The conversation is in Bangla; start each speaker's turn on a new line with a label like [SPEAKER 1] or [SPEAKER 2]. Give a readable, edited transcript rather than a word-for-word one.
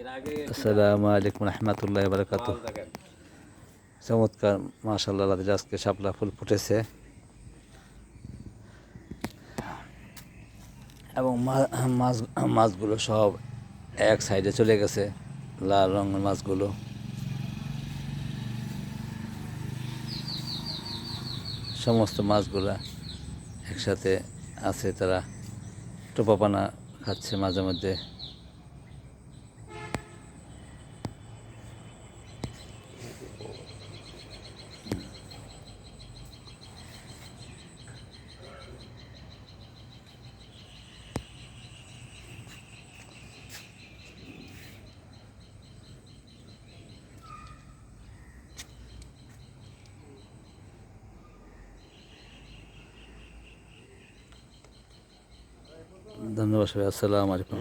[SPEAKER 1] আসসালামু আলাইকুম রহমতুল্লাহ বারকাতুহ। চমৎকার মাশাআল্লাহ, আজকে শাপলা ফুল ফুটেছে এবং মাছগুলো সব এক সাইডে চলে গেছে। লাল রঙের মাছগুলো সমস্ত মাছগুলা একসাথে আছে, তারা টোপাপানা খাচ্ছে মাঝে মধ্যে। ধন্যবাদ সবাই, আসসালামু আলাইকুম।